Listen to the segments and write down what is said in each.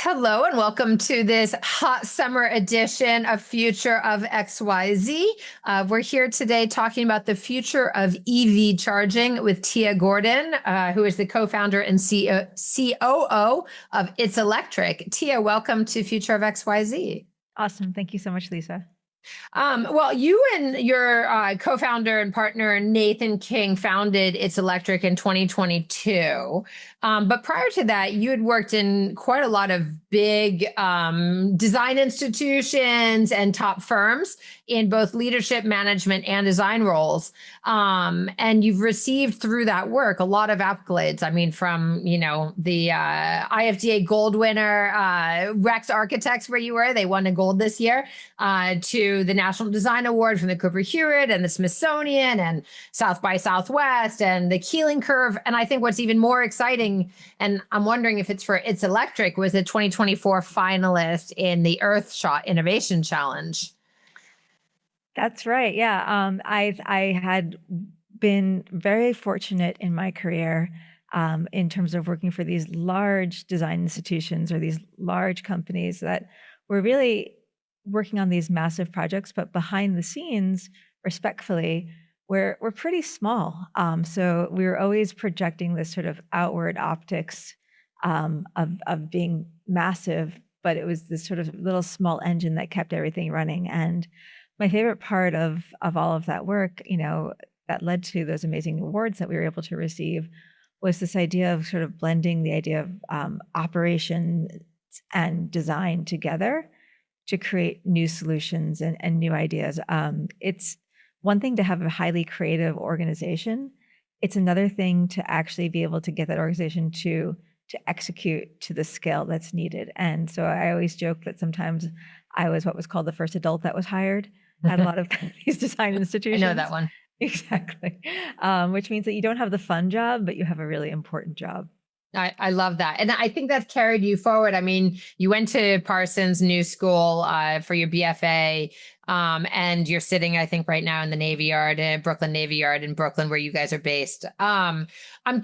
Hello and welcome to this hot summer edition of Future of XYZ. We're here today talking about the future of EV charging with Tiya Gordon, who is the co-founder and COO of It's Electric. Tia, welcome to Future of XYZ. Awesome. Thank you so much, Lisa. Well, you and your co-founder and partner Nathan King founded It's Electric in 2022. But prior to that, you had worked in quite a lot of big design institutions and top firms in both leadership, management, and design roles. And you've received through that work a lot of accolades. I mean, from the IFDA Gold winner, Rex Architects, where you were, they won a gold this year, to the National Design Award from the Cooper Hewitt and the Smithsonian and South by Southwest and the Keeling Curve. And I think what's even more exciting, and I'm wondering if it's for It's Electric, was the 2024 finalist in the Earthshot Innovation Challenge. That's right. Yeah. I had been very fortunate in my career in terms of working for these large design institutions or these large companies that were really working on these massive projects, but behind the scenes, respectfully, we're pretty small. So we were always projecting this sort of outward optics of being massive, but it was this sort of little small engine that kept everything running. And my favorite part of all of that work, that led to those amazing awards that we were able to receive, was this idea of sort of blending the idea of operation and design together to create new solutions and new ideas. It's one thing to have a highly creative organization. It's another thing to actually be able to get that organization to execute to the scale that's needed. And so I always joke that sometimes I was what was called the first adult that was hired at a lot of these design institutions. I know that one. Exactly. Which means that you don't have the fun job, but you have a really important job. I love that. And I think that's carried you forward. I mean, you went to Parsons New School for your BFA, and you're sitting, I think, right now in the Navy Yard, Brooklyn Navy Yard in Brooklyn, where you guys are based. I'm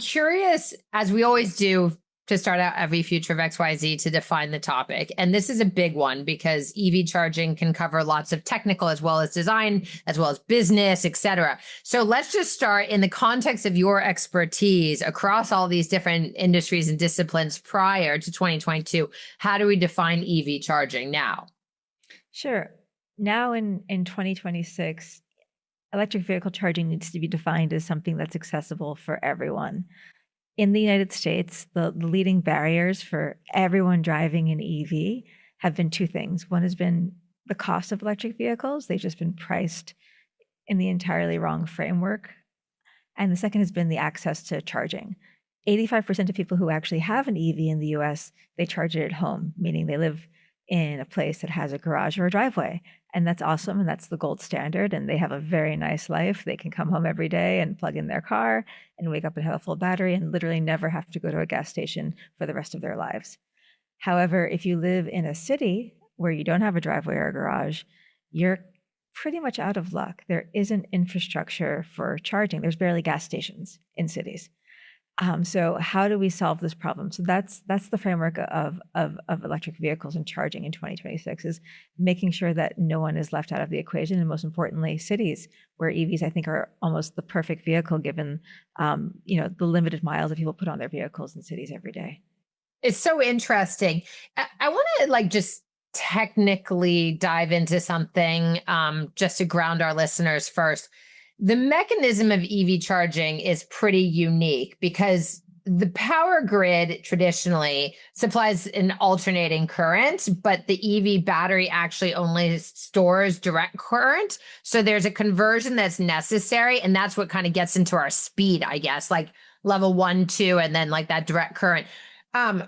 curious, as we always do, to start out every Future of XYZ, to define the topic. And this is a big one because EV charging can cover lots of technical as well as design, as well as business, et cetera. So let's just start in the context of your expertise across all these different industries and disciplines prior to 2022. How do we define EV charging now? Sure. Now in 2026, electric vehicle charging needs to be defined as something that's accessible for everyone. In the United States, the leading barriers for everyone driving an EV have been two things. One has been the cost of electric vehicles. They've just been priced in the entirely wrong framework. And the second has been the access to charging. 85% of people who actually have an EV in the US, they charge it at home, meaning they live in a place that has a garage or a driveway. And that's awesome. And that's the gold standard. And they have a very nice life. They can come home every day and plug in their car and wake up and have a full battery and literally never have to go to a gas station for the rest of their lives. However, if you live in a city where you don't have a driveway or a garage, you're pretty much out of luck. There isn't infrastructure for charging. There's barely gas stations in cities. So how do we solve this problem? So that's the framework of electric vehicles and charging in 2026, is making sure that no one is left out of the equation, and most importantly, cities where EVs, I think, are almost the perfect vehicle given the limited miles that people put on their vehicles in cities every day. It's so interesting. I want to just technically dive into something just to ground our listeners first. The mechanism of EV charging is pretty unique because the power grid traditionally supplies an alternating current, but the EV battery actually only stores direct current. So there's a conversion that's necessary. And that's what kind of gets into our speed, I guess, like level 1, 2, and then like that direct current.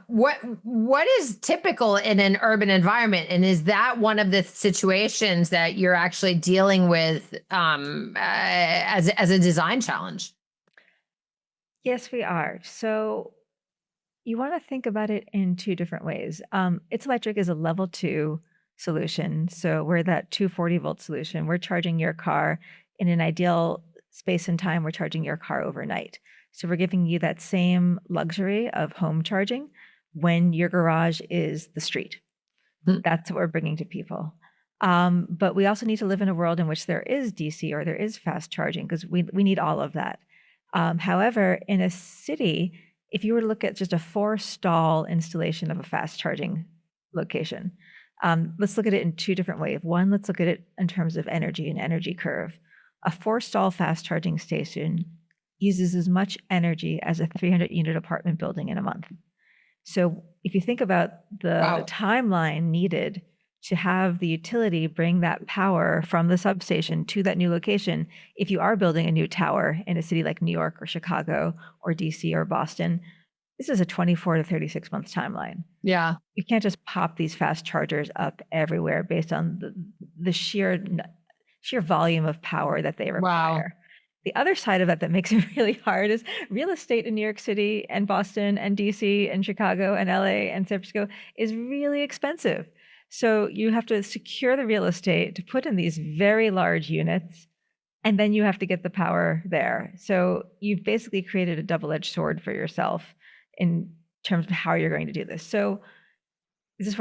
What is typical in an urban environment, and is that one of the situations that you're actually dealing with as a design challenge? Yes, we are. So you want to think about it in two different ways. It's Electric is a level 2 solution. So we're that 240-volt solution. We're charging your car in an ideal space and time. We're charging your car overnight. So we're giving you that same luxury of home charging, when your garage is the street. Hmm. That's what we're bringing to people. But we also need to live in a world in which there is DC or there is fast charging, because we need all of that. However, in a city, if you were to look at just a 4-stall installation of a fast charging location, let's look at it in 2 different ways. One, let's look at it in terms of energy and energy curve. A 4-stall fast charging station uses as much energy as a 300-unit apartment building in a month. So if you think about the timeline needed to have the utility bring that power from the substation to that new location, if you are building a new tower in a city like New York or Chicago or DC or Boston, this is a 24 to 36 months timeline. Yeah. You can't just pop these fast chargers up everywhere based on the sheer volume of power that they require. Wow. The other side of that makes it really hard is real estate in New York City and Boston and DC and Chicago and LA and San Francisco is really expensive. So you have to secure the real estate to put in these very large units, and then you have to get the power there. So you've basically created a double-edged sword for yourself in terms of how you're going to do this. So was this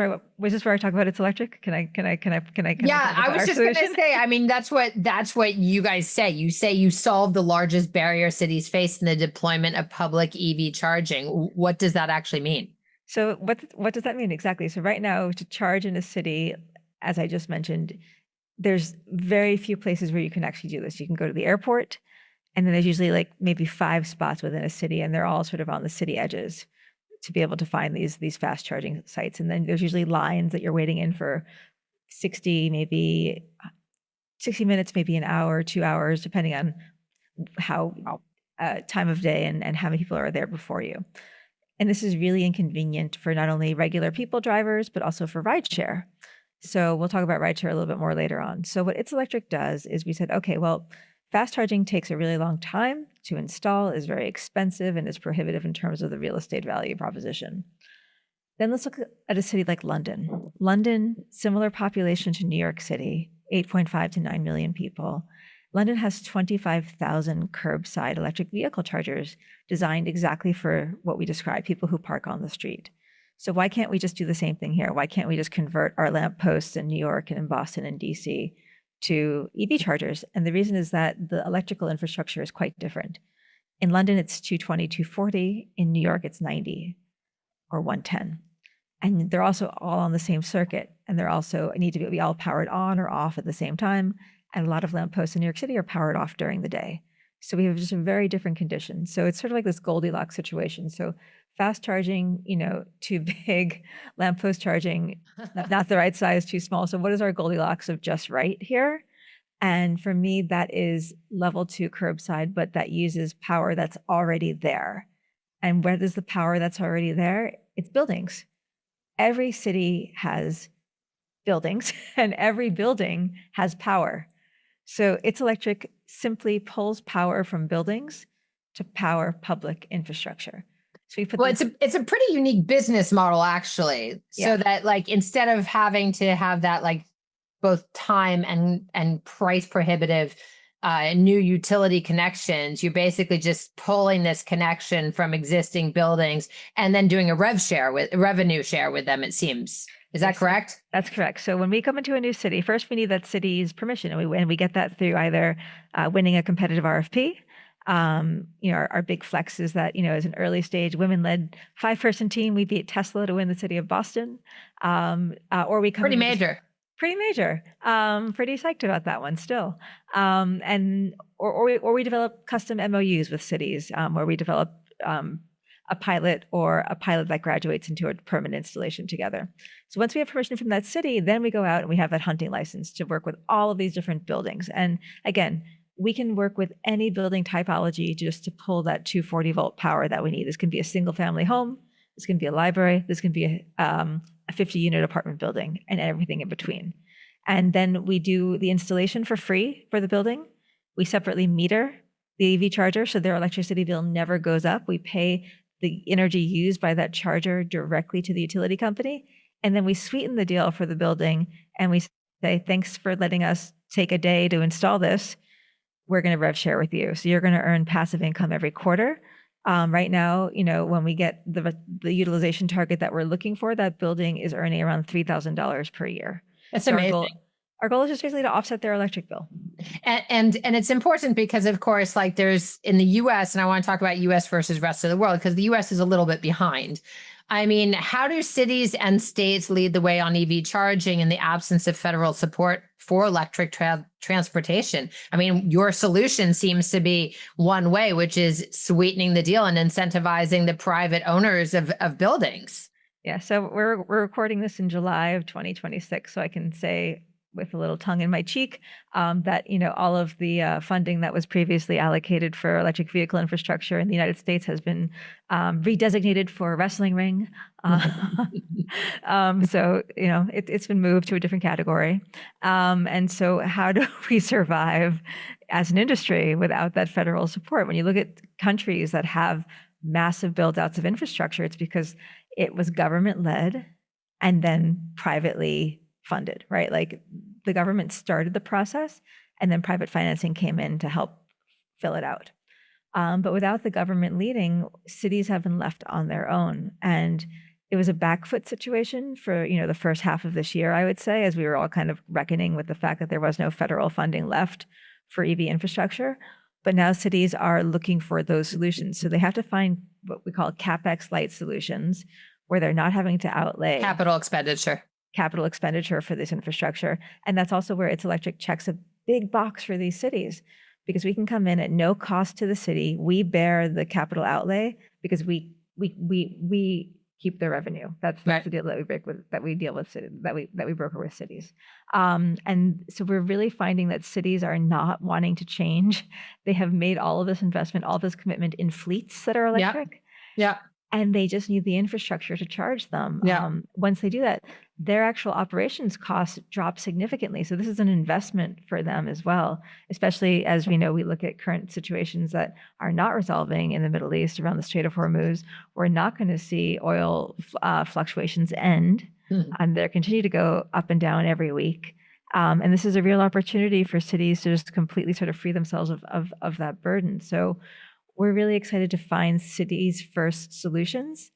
where I talk about it's electric? Can I? Yeah, I was just going to say, I mean, that's what you guys say. You say you solve the largest barrier cities face in the deployment of public EV charging. What does that actually mean? So what does that mean exactly? So right now, to charge in a city, as I just mentioned, there's very few places where you can actually do this. You can go to the airport, and then there's usually like maybe 5 spots within a city, and they're all sort of on the city edges to be able to find these fast charging sites. And then there's usually lines that you're waiting in for 60 minutes, maybe an hour, 2 hours, depending on how time of day and how many people are there before you. And this is really inconvenient for not only regular people drivers, but also for rideshare. So we'll talk about rideshare a little bit more later on. So what It's Electric does is we said, okay, well, fast charging takes a really long time to install, is very expensive, and is prohibitive in terms of the real estate value proposition. Then let's look at a city like London. London, similar population to New York City, 8.5 to 9 million people. London has 25,000 curbside electric vehicle chargers designed exactly for what we describe, people who park on the street. So why can't we just do the same thing here? Why can't we just convert our lampposts in New York and in Boston and DC to EV chargers? And the reason is that the electrical infrastructure is quite different. In London, it's 220, 240. In New York, it's 90 or 110. And they're also all on the same circuit. And they're also need to be all powered on or off at the same time. And a lot of lampposts in New York City are powered off during the day. So we have just a very different conditions. So it's sort of like this Goldilocks situation. So fast charging, too big, lamppost charging, not the right size, too small. So what is our Goldilocks of just right here? And for me, that is level 2 curbside, but that uses power that's already there. And where is the power that's already there? It's buildings. Every city has buildings, and every building has power. So It's Electric simply pulls power from buildings to power public infrastructure. So we put it's a pretty unique business model, actually. So that like instead of having to have that like both time and price prohibitive new utility connections, you're basically just pulling this connection from existing buildings and then doing a revenue share with them, it seems. Is that correct? That's correct. So when we come into a new city, first we need that city's permission, and we get that through either winning a competitive RFP. Our big flex is that, as an early stage women-led 5-person team, we beat Tesla to win the city of Boston. Or we come pretty major. Pretty psyched about that one still. Or we develop custom MOUs with cities, where we develop a pilot that graduates into a permanent installation together. So once we have permission from that city, then we go out and we have that hunting license to work with all of these different buildings. And again, we can work with any building typology just to pull that 240 volt power that we need. This can be a single family home. This can be a library. This can be a 50 unit apartment building, and everything in between. And then we do the installation for free for the building. We separately meter the EV charger, so their electricity bill never goes up. We pay the energy used by that charger directly to the utility company. And then we sweeten the deal for the building, and we say, thanks for letting us take a day to install this. We're going to rev share with you. So you're going to earn passive income every quarter Right now, when we get the utilization target that we're looking for, that building is earning around $3,000 per year. That's So amazing. our goal is just basically to offset their electric bill. And it's important because, of course, like there's in the US, and I want to talk about US versus rest of the world because the US is a little bit behind. I mean, how do cities and states lead the way on EV charging in the absence of federal support for electric transportation? I mean, your solution seems to be one way, which is sweetening the deal and incentivizing the private owners of buildings. Yeah, so we're recording this in July of 2026, so I can say with a little tongue in my cheek that all of the funding that was previously allocated for electric vehicle infrastructure in the United States has been redesignated for a wrestling ring. So it's been moved to a different category. And so how do we survive as an industry without that federal support? When you look at countries that have massive build-outs of infrastructure, it's because it was government-led and then privately funded, right? Like the government started the process and then private financing came in to help fill it out. But without the government leading, cities have been left on their own. And it was a back foot situation for, the first half of this year, I would say, as we were all kind of reckoning with the fact that there was no federal funding left for EV infrastructure. But now cities are looking for those solutions. So they have to find what we call CapEx light solutions, where they're not having to outlay capital expenditure for this infrastructure. And that's also where It's Electric checks a big box for these cities, because we can come in at no cost to the city. We bear the capital outlay because we keep the revenue. That's Right. the deal that we broker with cities. And so we're really finding that cities are not wanting to change. They have made all of this investment, all this commitment in fleets that are electric. Yeah. And they just need the infrastructure to charge them. Yeah. Once they do that, their actual operations costs drop significantly. So this is an investment for them as well, especially as we know, we look at current situations that are not resolving in the Middle East around the Strait of Hormuz. We're not going to see oil fluctuations end. And they continue to go up and down every week. And this is a real opportunity for cities to just completely sort of free themselves of that burden. So we're really excited to find cities first solutions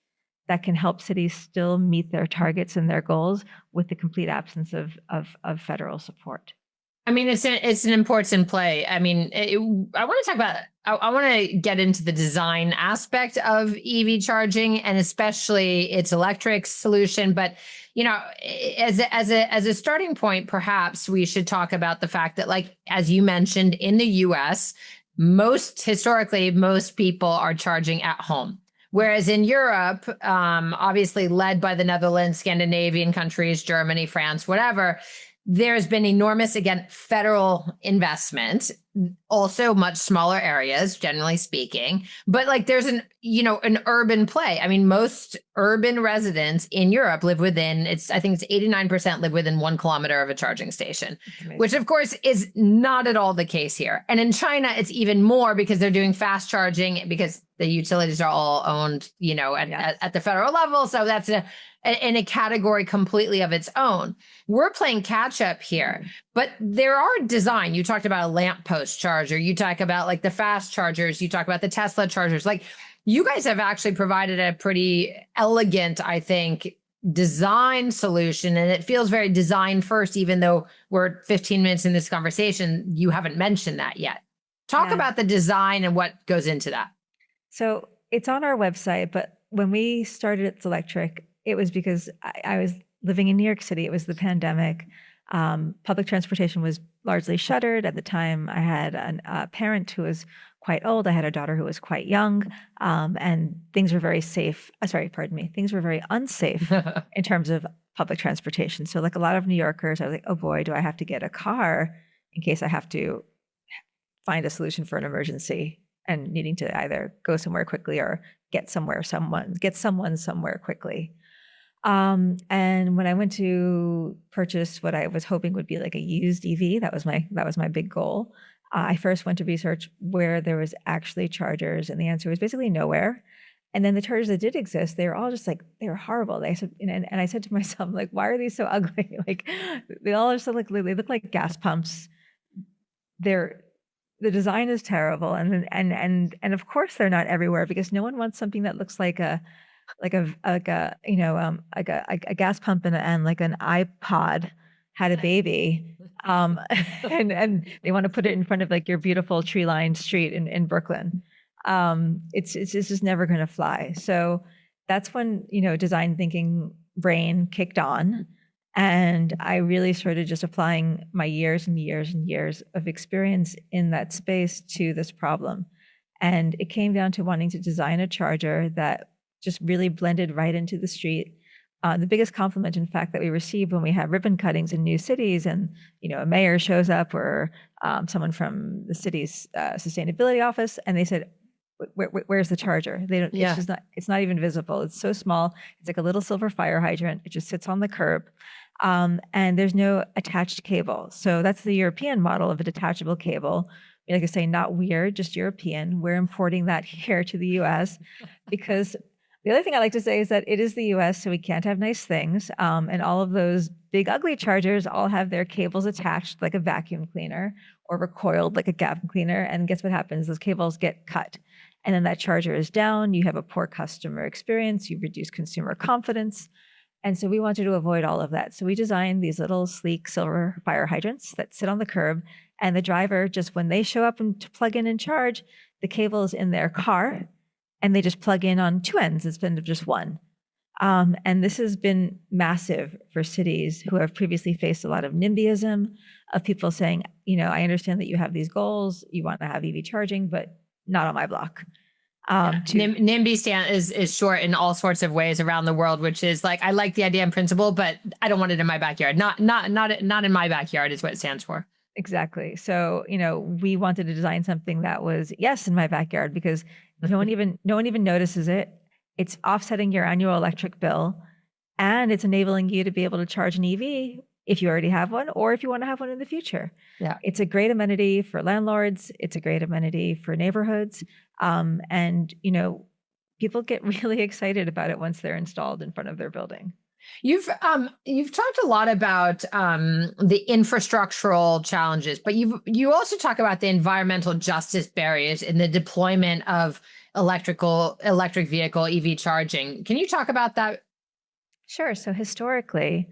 that can help cities still meet their targets and their goals with the complete absence of federal support. I mean, it's an important play. I mean, I want to talk about. I want to get into the design aspect of EV charging and especially its electric solution. But as a starting point, perhaps we should talk about the fact that, like as you mentioned, in the U.S., historically, most people are charging at home. Whereas in Europe, obviously led by the Netherlands, Scandinavian countries, Germany, France, whatever, there's been enormous, again, federal investment, also much smaller areas, generally speaking. But like there's an urban play. I mean, most urban residents in Europe live within, I think it's 89% live within 1 kilometer of a charging station, which of course is not at all the case here. And in China, it's even more because they're doing fast charging because the utilities are all owned, at the federal level. So that's in a category completely of its own. We're playing catch up here, but there are design. You talked about a lamppost charger. You talk about like the fast chargers. You talk about the Tesla chargers. Like you guys have actually provided a pretty elegant, I think, design solution. And it feels very design first, even though we're 15 minutes in this conversation, you haven't mentioned that yet. Talk about the design and what goes into that. So it's on our website, but when we started It's Electric, it was because I was living in New York City. It was the pandemic. Public transportation was largely shuttered. At the time, I had a parent who was quite old. I had a daughter who was quite young. And things were very things were very unsafe in terms of public transportation. So like a lot of New Yorkers, I was like, oh boy, do I have to get a car in case I have to find a solution for an emergency and needing to either go somewhere quickly or get someone somewhere quickly. And when I went to purchase what I was hoping would be like a used EV, that was my big goal. I first went to research where there was actually chargers, and the answer was basically nowhere. And then the chargers that did exist, they were all just like, they were horrible. They said, and I said to myself, like, why are these so ugly? Like they all just look like gas pumps. They're the design is terrible, and of course they're not everywhere because no one wants something that looks like a gas pump and like an iPod had a baby, um, and they want to put it in front of like your beautiful tree-lined street in Brooklyn. It's just never going to fly. So that's when design thinking brain kicked on, and I really started just applying my years and years and years of experience in that space to this problem. And it came down to wanting to design a charger that just really blended right into the street. The biggest compliment, in fact, that we receive when we have ribbon cuttings in new cities, and a mayor shows up or someone from the city's sustainability office, and they said, "Where's the charger?" They don't. Yeah. It's just not. It's not even visible. It's so small. It's like a little silver fire hydrant. It just sits on the curb, and there's no attached cable. So that's the European model of a detachable cable. Like I say, not weird, just European. We're importing that here to the U.S. because the other thing I like to say is that it is the US, so we can't have nice things. And all of those big, ugly chargers all have their cables attached like a vacuum cleaner or recoiled like a vacuum cleaner. And guess what happens? Those cables get cut. And then that charger is down. You have a poor customer experience. You reduce consumer confidence. And so we wanted to avoid all of that. So we designed these little sleek silver fire hydrants that sit on the curb. And the driver, just when they show up and to plug in and charge, the cable is in their car and they just plug in on two ends instead of just one. And this has been massive for cities who have previously faced a lot of NIMBYism, of people saying, I understand that you have these goals, you want to have EV charging, but not on my block. NIMBY is short in all sorts of ways around the world, which is like, I like the idea in principle, but I don't want it in my backyard. Not in my backyard is what it stands for. Exactly. So, we wanted to design something that was, yes, in my backyard, because no one even notices it. It's offsetting your annual electric bill, and it's enabling you to be able to charge an EV if you already have one or if you want to have one in the future. Yeah. It's a great amenity for landlords. It's a great amenity for neighborhoods. And people get really excited about it once they're installed in front of their building. You've talked a lot about the infrastructural challenges, but you also talk about the environmental justice barriers in the deployment of electric vehicle EV charging. Can you talk about that? Sure. So historically,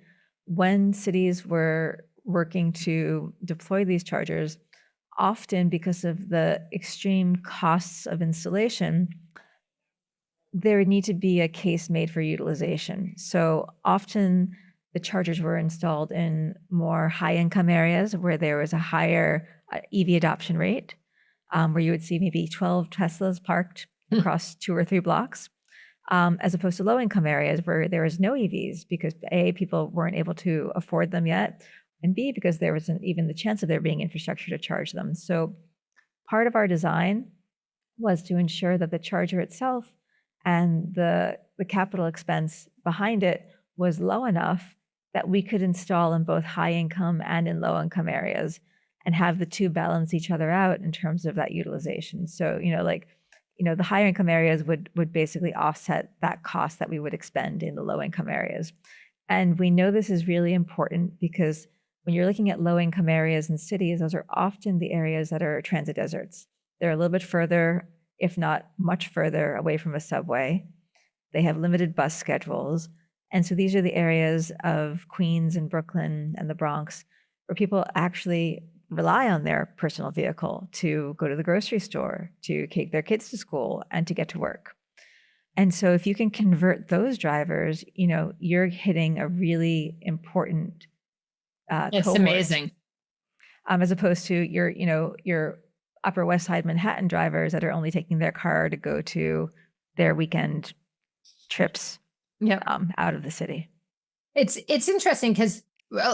when cities were working to deploy these chargers, often because of the extreme costs of installation, there would need to be a case made for utilization. So often the chargers were installed in more high income areas where there was a higher EV adoption rate, where you would see maybe 12 Teslas parked across 2 or 3 blocks, as opposed to low income areas where there was no EVs because A, people weren't able to afford them yet, and B, because there wasn't even the chance of there being infrastructure to charge them. So part of our design was to ensure that the charger itself and the capital expense behind it was low enough that we could install in both high income and in low income areas and have the two balance each other out in terms of that utilization. So, the higher income areas would basically offset that cost that we would expend in the low income areas. And we know this is really important because when you're looking at low income areas in cities, those are often the areas that are transit deserts. They're a little bit further, if not much further, away from a subway. They have limited bus schedules. And so these are the areas of Queens and Brooklyn and the Bronx where people actually rely on their personal vehicle to go to the grocery store, to take their kids to school, and to get to work. And so if you can convert those drivers, you're hitting a really important It's cohort. amazing. As opposed to your Upper West Side Manhattan drivers that are only taking their car to go to their weekend trips out of the city. It's interesting because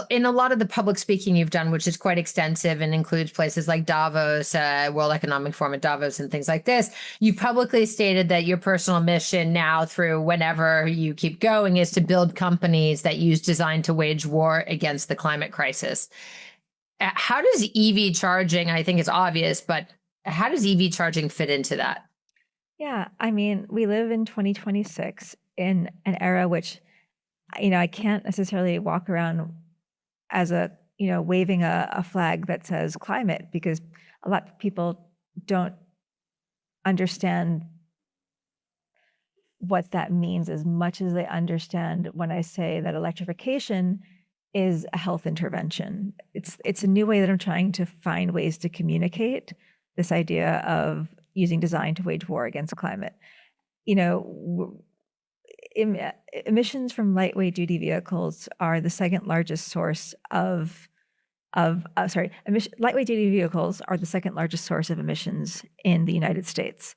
in a lot of the public speaking you've done, which is quite extensive and includes places like Davos, World Economic Forum at Davos and things like this, you publicly stated that your personal mission now through whenever you keep going is to build companies that use design to wage war against the climate crisis. How does EV charging, I think it's obvious, but how does EV charging fit into that? Yeah, I mean, we live in 2026 in an era which, I can't necessarily walk around as waving a flag that says climate, because a lot of people don't understand what that means as much as they understand when I say that electrification is a health intervention. It's a new way that I'm trying to find ways to communicate this idea of using design to wage war against climate. You know, emissions from lightweight duty vehicles are the second largest source of lightweight duty vehicles are the second largest source of emissions in the United States.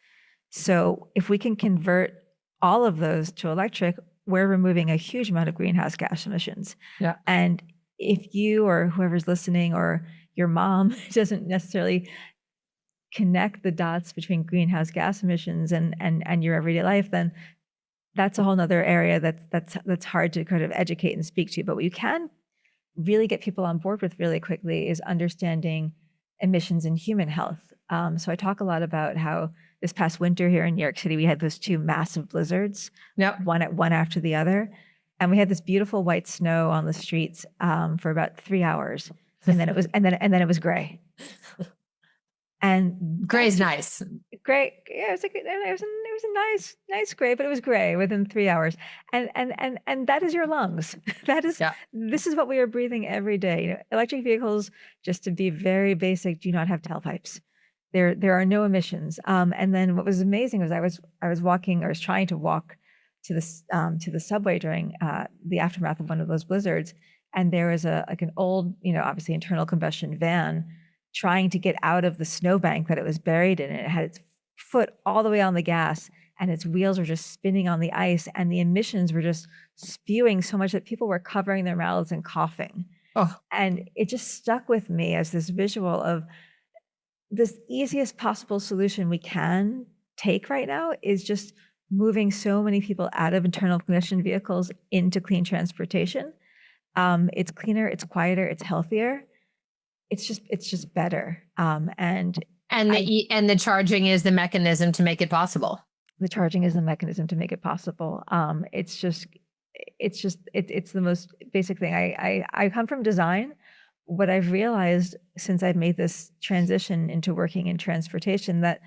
So if we can convert all of those to electric, we're removing a huge amount of greenhouse gas emissions. Yeah. And if you or whoever's listening or your mom doesn't necessarily connect the dots between greenhouse gas emissions and your everyday life, then that's a whole nother area that's hard to kind of educate and speak to. But what you can really get people on board with really quickly is understanding emissions in human health. So I talk a lot about how this past winter here in New York City, we had those two massive blizzards, one after the other. And we had this beautiful white snow on the streets for about 3 hours. And then it was gray. And gray's nice. Gray, yeah, it was a nice gray, but it was gray within 3 hours. And that is your lungs. This is what we are breathing every day. You know, electric vehicles, just to be very basic, do not have tailpipes. There are no emissions. And then what was amazing was I was trying to walk to the subway during the aftermath of one of those blizzards, and there was an old, obviously internal combustion van trying to get out of the snowbank that it was buried in. And it had its foot all the way on the gas, and its wheels were just spinning on the ice, and the emissions were just spewing so much that people were covering their mouths and coughing. Oh. And it just stuck with me as this visual of this easiest possible solution we can take right now is just moving so many people out of internal combustion vehicles into clean transportation. It's cleaner, it's quieter, it's healthier. It's just better. And the charging is the mechanism to make it possible. The charging is the mechanism to make it possible. It's the most basic thing. I come from design. What I've realized since I've made this transition into working in transportation, that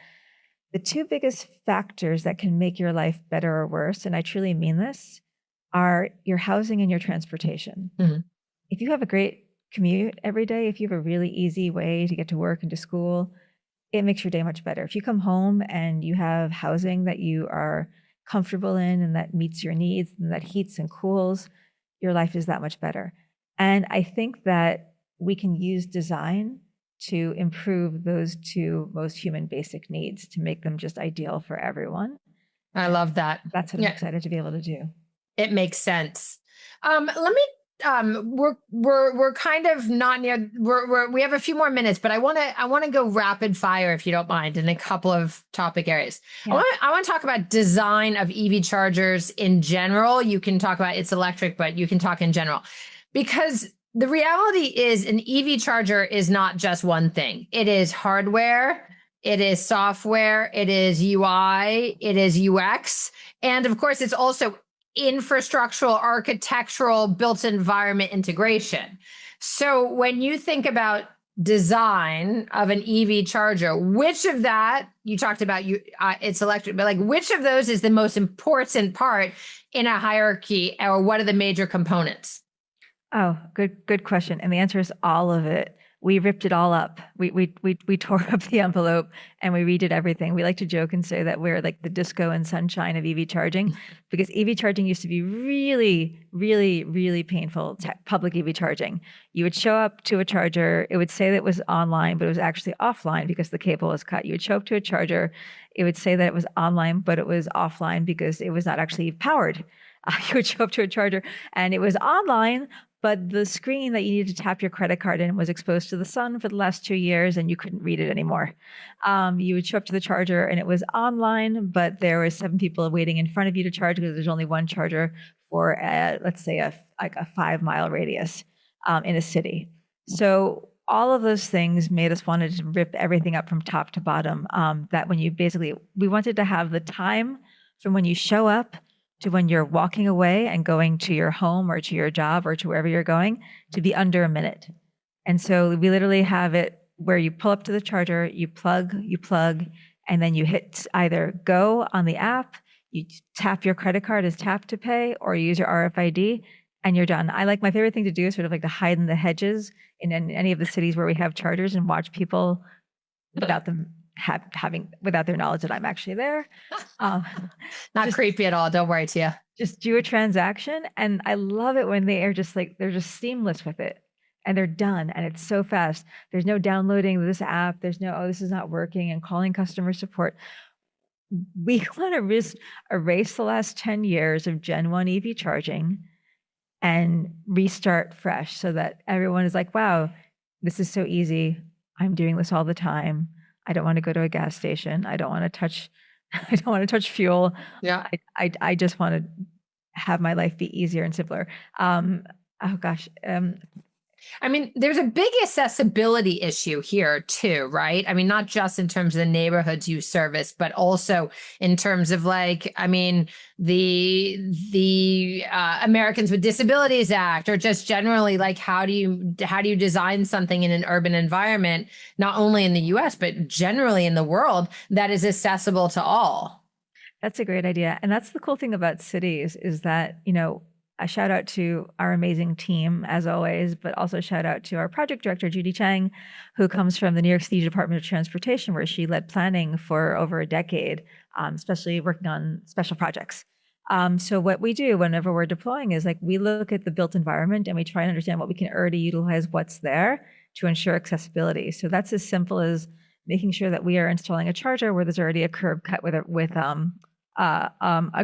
the two biggest factors that can make your life better or worse, and I truly mean this, are your housing and your transportation. Mm-hmm. If you have a great commute every day, if you have a really easy way to get to work and to school, it makes your day much better. If you come home and you have housing that you are comfortable in and that meets your needs and that heats and cools, your life is that much better. And I think that we can use design to improve those two most human basic needs to make them just ideal for everyone. I love that. That's what I'm excited to be able to do. It makes sense. We're kind of not near, we have a few more minutes, but I want to go rapid fire, if you don't mind, in a couple of topic areas. Yeah. I want to talk about design of EV chargers in general. You can talk about it's electric, but you can talk in general, because the reality is an EV charger is not just one thing. It is hardware, it is software, it is UI, it is UX, and of course it's also infrastructural, architectural, built environment integration. So when you think about design of an EV charger, which of that, you talked about it's electric, but like which of those is the most important part in a hierarchy, or what are the major components? Oh, good question. And the answer is all of it. We ripped it all up. We tore up the envelope and we redid everything. We like to joke and say that we're like the disco and sunshine of EV charging, because EV charging used to be really, really, really painful. Public EV charging. You would show up to a charger. It would say that it was online, but it was actually offline because the cable was cut. You would show up to a charger. It would say that it was online, but it was offline because it was not actually powered. You would show up to a charger and it was online, but the screen that you needed to tap your credit card in was exposed to the sun for the last 2 years and you couldn't read it anymore. You would show up to the charger and it was online, but there were 7 people waiting in front of you to charge because there's only one charger for, let's say, a 5-mile radius in a city. So all of those things made us wanted to rip everything up from top to bottom. That when you we wanted to have the time from when you show up to when you're walking away and going to your home or to your job or to wherever you're going to be under a minute. And so we literally have it where you pull up to the charger, you plug, and then you hit either go on the app, you tap your credit card as tap to pay, or you use your RFID, and you're done. I like, my favorite thing to do is sort of like to hide in the hedges in any of the cities where we have chargers and watch people without them without their knowledge that I'm actually there. Not creepy at all. Don't worry, Tiya. Just do a transaction. And I love it when they are just like, they're just seamless with it and they're done. And it's so fast. There's no downloading this app. There's no, oh, this is not working, and calling customer support. We want to erase the last 10 years of Gen 1 EV charging and restart fresh so that everyone is like, wow, this is so easy. I'm doing this all the time. I don't want to go to a gas station. I don't want to touch fuel. Yeah. I just want to have my life be easier and simpler. Oh gosh. I mean, there's a big accessibility issue here too, right? I mean, not just in terms of the neighborhoods you service, but also in terms of like, I mean, the Americans with Disabilities Act, or just generally like, how do you design something in an urban environment, not only in the US, but generally in the world, that is accessible to all? That's a great idea. And that's the cool thing about cities is that, you know, a shout out to our amazing team, as always, but also shout out to our project director, Judy Chang, who comes from the New York City Department of Transportation, where she led planning for over a decade, especially working on special projects. So what we do whenever we're deploying is like, we look at the built environment and we try and understand what we can already utilize, what's there to ensure accessibility. So that's as simple as making sure that we are installing a charger where there's already a curb cut with a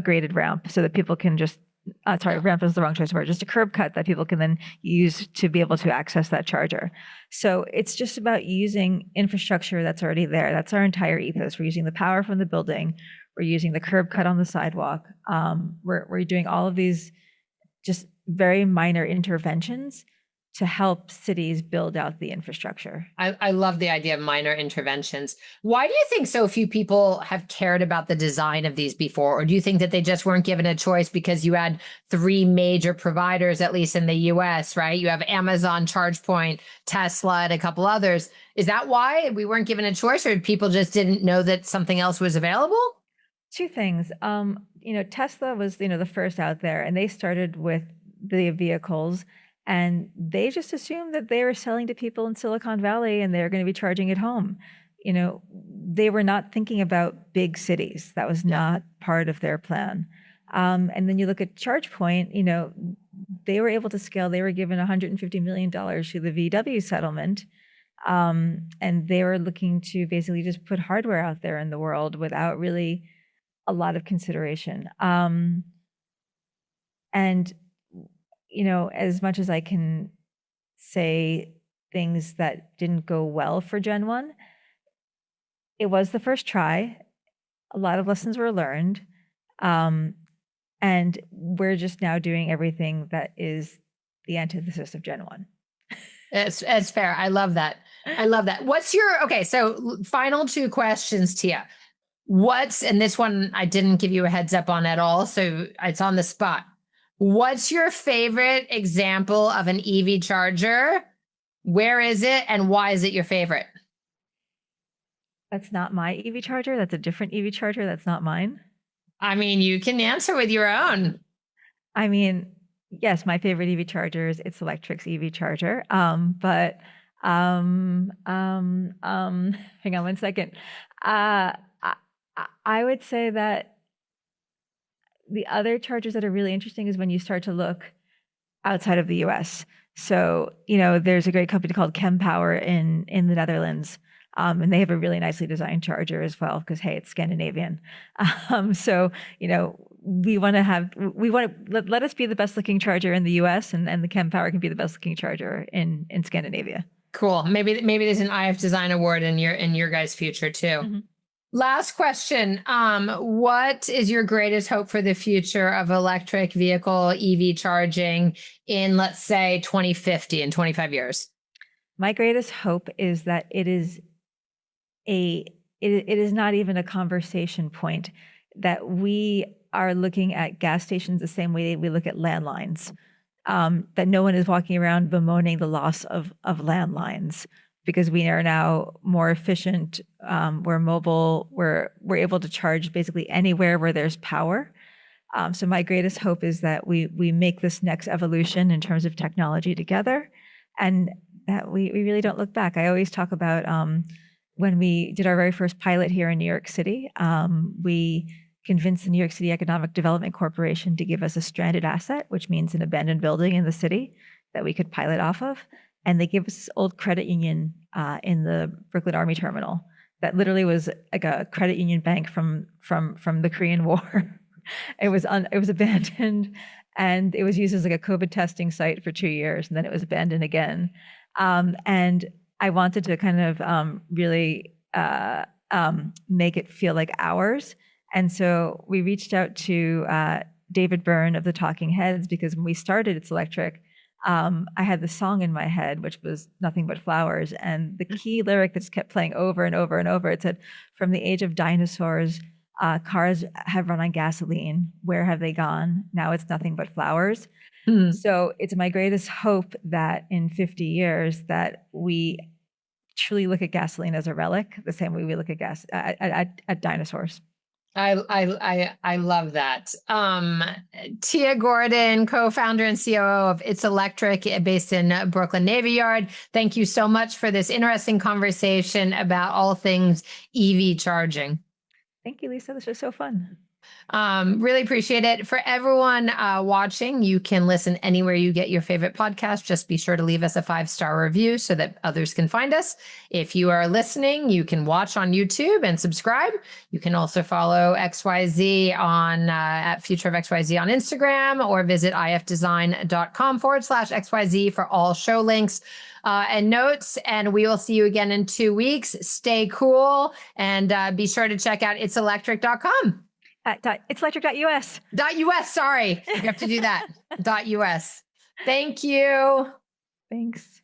graded ramp so that people can just ramp is the wrong choice of word, just a curb cut that people can then use to be able to access that charger. So it's just about using infrastructure that's already there. That's our entire ethos. We're using the power from the building. We're using the curb cut on the sidewalk. We're doing all of these just very minor interventions to help cities build out the infrastructure. I love the idea of minor interventions. Why do you think so few people have cared about the design of these before? Or do you think that they just weren't given a choice because you had three major providers, at least in the US, right? You have Amazon, ChargePoint, Tesla, and a couple others. Is that why we weren't given a choice, or people just didn't know that something else was available? Two things. Tesla was, the first out there, and they started with the vehicles. And they just assumed that they were selling to people in Silicon Valley and they're going to be charging at home. They were not thinking about big cities. That was not part of their plan. And then you look at ChargePoint, they were able to scale. They were given $150 million through the VW settlement. And they were looking to basically just put hardware out there in the world without really a lot of consideration. As much as I can say things that didn't go well for Gen 1, it was the first try. A lot of lessons were learned. And we're just now doing everything that is the antithesis of Gen 1. It's fair. I love that. So final two questions, Tiya. And this one I didn't give you a heads up on at all, so it's on the spot. What's your favorite example of an EV charger? Where is it, and why is it your favorite? That's not my EV charger. That's a different EV charger. That's not mine. I mean, you can answer with your own. I mean, yes, my favorite EV charger is It's Electric's EV charger. But hang on one second. I would say that the other chargers that are really interesting is when you start to look outside of the US. So, there's a great company called Kempower in the Netherlands. And they have a really nicely designed charger as well, because, hey, it's Scandinavian. So, we want to let us be the best looking charger in the US, and the Kempower can be the best looking charger in Scandinavia. Cool. Maybe there's an IF Design Award in your guys' future too. Mm-hmm. Last question. What is your greatest hope for the future of electric vehicle EV charging in, let's say, 2050, in 25 years? My greatest hope is that it is not even a conversation point, that we are looking at gas stations the same way we look at landlines, that no one is walking around bemoaning the loss of landlines, because we are now more efficient. We're mobile. We're able to charge basically anywhere where there's power. So my greatest hope is that we make this next evolution in terms of technology together, and that we really don't look back. I always talk about when we did our very first pilot here in New York City, we convinced the New York City Economic Development Corporation to give us a stranded asset, which means an abandoned building in the city that we could pilot off of. And they gave us this old credit union in the Brooklyn Army Terminal that literally was like a credit union bank from the Korean War. It was abandoned, and it was used as like a COVID testing site for 2 years, and then it was abandoned again. And I wanted to kind of really make it feel like ours. And so we reached out to David Byrne of the Talking Heads, because when we started It's Electric, I had the song in my head, which was Nothing But Flowers. And the key lyric that just kept playing over and over and over, it said, from the age of dinosaurs, cars have run on gasoline. Where have they gone? Now it's nothing but flowers. Hmm. So it's my greatest hope that in 50 years that we truly look at gasoline as a relic, the same way we look at dinosaurs. I love that. Tiya Gordon, co-founder and COO of It's Electric, based in Brooklyn Navy Yard. Thank you so much for this interesting conversation about all things EV charging. Thank you, Lisa. This was so fun. Really appreciate it. For everyone watching, you can listen anywhere you get your favorite podcast. Just be sure to leave us a 5-star review so that others can find us. If you are listening, you can watch on YouTube and subscribe. You can also follow XYZ on at Future of XYZ on Instagram, or visit ifdesign.com/XYZ for all show links and notes. And we will see you again in 2 weeks. Stay cool, and be sure to check out itselectric.com. Itselectric.us. .us, sorry. You have to do that. .us. Thank you. Thanks.